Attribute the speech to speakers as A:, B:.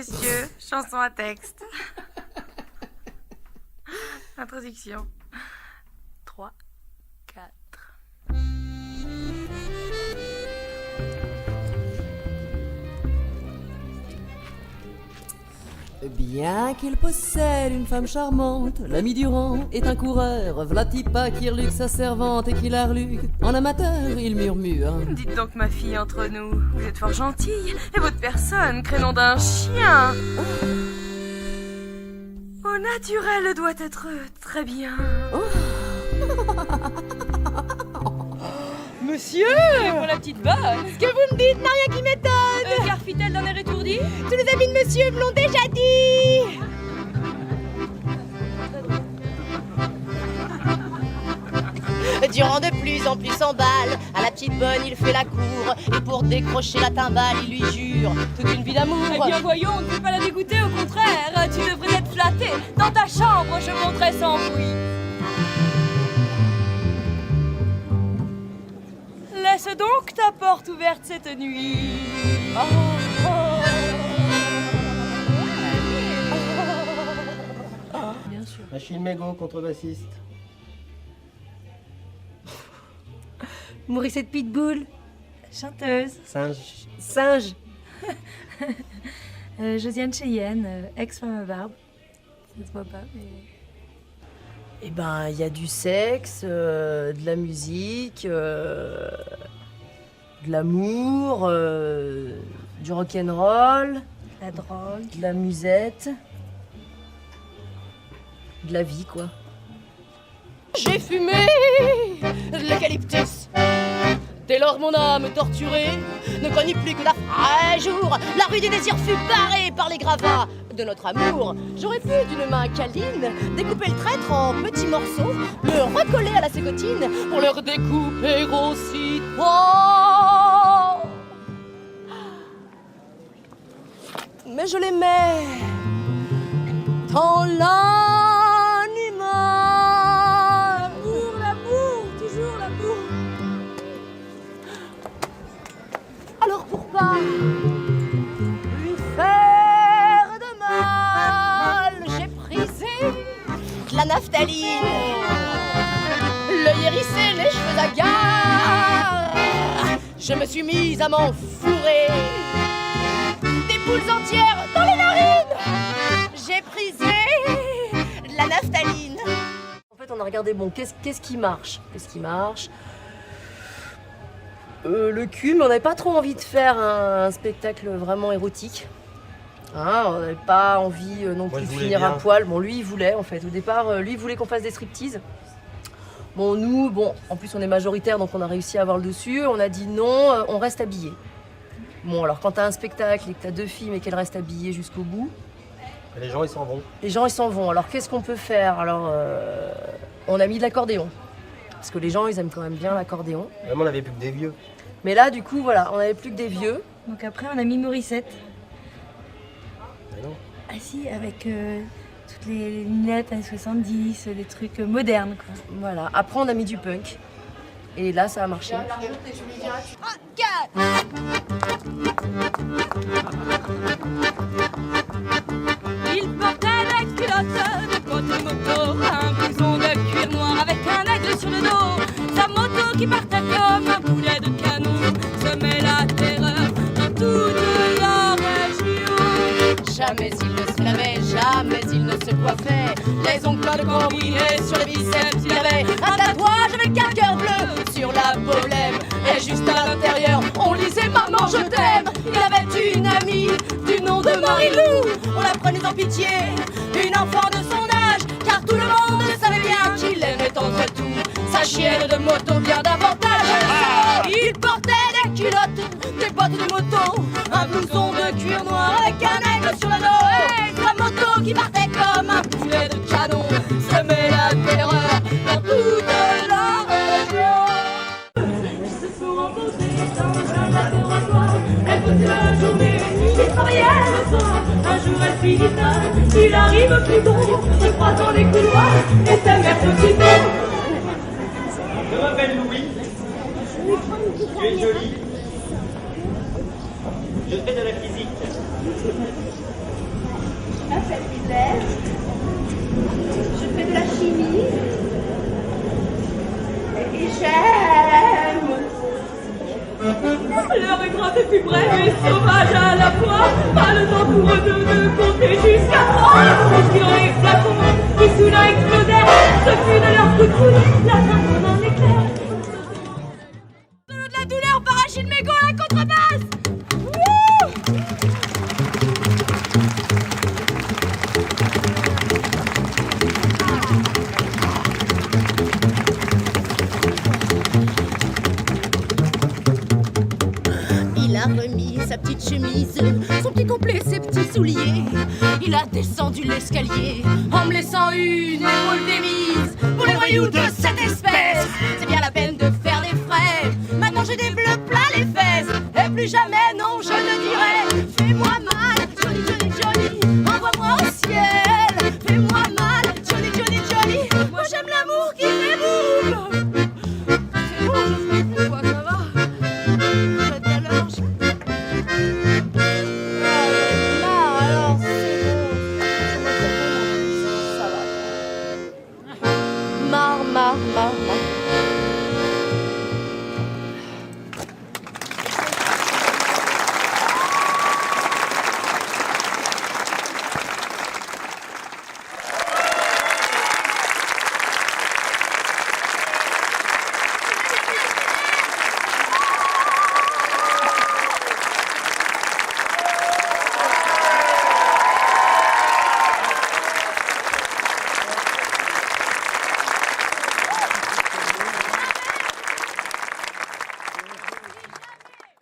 A: monsieur, chanson à texte. Introduction. 3, 4.
B: Bien qu'il possède une femme charmante, l'ami Durand est un coureur. Vlatipa qui reluque sa servante et qui la reluque. En amateur, il murmure.
A: Dites donc, ma fille, entre nous, vous êtes fort gentille, et votre personne crée nom d'un chien. Au naturel doit être très bien.
C: Monsieur, pour la petite bonne.
D: Ce que vous me dites n'a rien qui m'étonne.
C: Car fit-elle d'un air étourdi?
D: Tous les amis de monsieur me l'ont déjà dit. Durand de plus en plus s'emballe. À la petite bonne, il fait la cour. Et pour décrocher la timbale, il lui jure toute une vie d'amour.
C: Eh bien voyons, on ne peut pas la dégoûter, au contraire. Tu devrais être flatté. Dans ta chambre, je monterai sans bruit. Laisse donc ta porte ouverte cette nuit. Bien sûr.
E: Achille Mégo, contrebassiste.
D: Morissette Pitbull.
C: Chanteuse.
D: Singe.
C: Josiane Cheyenne, ex-femme à barbe. Ça se voit pas, mais...
B: Eh ben, il y a du sexe, de la musique, de l'amour, du rock'n'roll,
C: La drogue.
B: de la musette, de la vie, quoi.
D: J'ai fumé de l'eucalyptus. Dès lors mon âme torturée ne connut plus que la un jour. La rue du désir fut barrée par les gravats de notre amour. J'aurais pu d'une main câline découper le traître en petits morceaux, le recoller à la ségotine pour le redécouper aussitôt. Mais je l'aimais tant l'animal. L'amour, toujours l'amour. Alors pour pas lui faire de mal, j'ai prisé de la naphtaline, l'œil hérissé, les cheveux hagards. Je me suis mise à m'enfourrer des boules entières dans les narines. J'ai prisé de la naphtaline.
B: En fait, on a regardé, bon, qu'est-ce qui marche? Le cul, mais on n'avait pas trop envie de faire un spectacle vraiment érotique. Hein, on n'avait pas envie non plus de finir à poil. Bon, lui, il voulait, en fait. Au départ, lui, il voulait qu'on fasse des striptease. Bon, nous, en plus, on est majoritaire, donc on a réussi à avoir le dessus. On a dit non, on reste habillés. Bon, alors, quand t'as un spectacle et que t'as deux filles, mais qu'elles restent habillées jusqu'au bout...
E: Les gens, ils s'en vont.
B: Les gens, ils s'en vont. Alors, qu'est-ce qu'on peut faire? Alors, on a mis de l'accordéon. Parce que les gens, ils aiment quand même bien l'accordéon.
E: Même on n'avait plus que des vieux.
B: Mais là, du coup, voilà, on n'avait plus que des vieux.
C: Donc après, on a mis Morissette.
E: Mais non.
C: Ah si, avec toutes les lunettes années 70, des trucs modernes, quoi.
B: Voilà. Après, on a mis du punk. Et là, ça a marché.
C: Il portait des culottes de côté moto, un blouson de cuir noir avec un aigle sur le dos. Sa moto qui partait comme un boulet de canon semait la terreur dans toute la région.
D: Jamais il ne se lavait, jamais il ne se coiffait. Les ongles de combinés sur les biceps, il avait un tatouage avec un cœur bleu sur la peau lèvre. Et juste à l'intérieur, on lisait Maman je t'aime. Il avait une amie du nom de Marie-Lou. On la prenait en pitié, une enfant de son âge, car tout le monde savait bien qu'il aimait entre tout sa chienne de moto bien davantage. Il portait des culottes, des bottes de moto, un blouson de cuir noir avec un aigle sur le dos. Et sa moto qui partait comme un boulet de canon semait la terreur dans toute la région. Se sont rencontrés dans un laboratoire. Elle faisait la journée, il travaillait le soir. Un jour elle finit seule, il arrive plus tôt, se croise dans les couloirs et s'émerge aussitôt.
F: Je m'appelle Louis. Tu es jolie. Je fais de la physique.
C: L'heure est grande et puis brève et sauvage à la fois. Pas le temps pour eux de compter jusqu'à 3. Puis dans les flacons qui soudain explosèrent, ce fut de leur coup de coude la fin comme un éclair. Solo de la douleur par Achille Mégo à la contrebasse.
D: Il a remis sa petite chemise, son petit complet, ses petits souliers. Il a descendu l'escalier en me laissant une épaule démise. Pour les voyous de cette espèce, c'est bien la peine de faire les frais. Maintenant j'ai des bleus plein les fesses, et plus jamais non je ne dirai. Fais-moi mal, Johnny, Johnny, Johnny, envoie-moi au ciel. Fais-moi mal, Johnny, Johnny, Johnny, moi j'aime l'amour qui fait boum.
B: C'est bon, je fais quoi, ça va?
D: Tout à l'heure,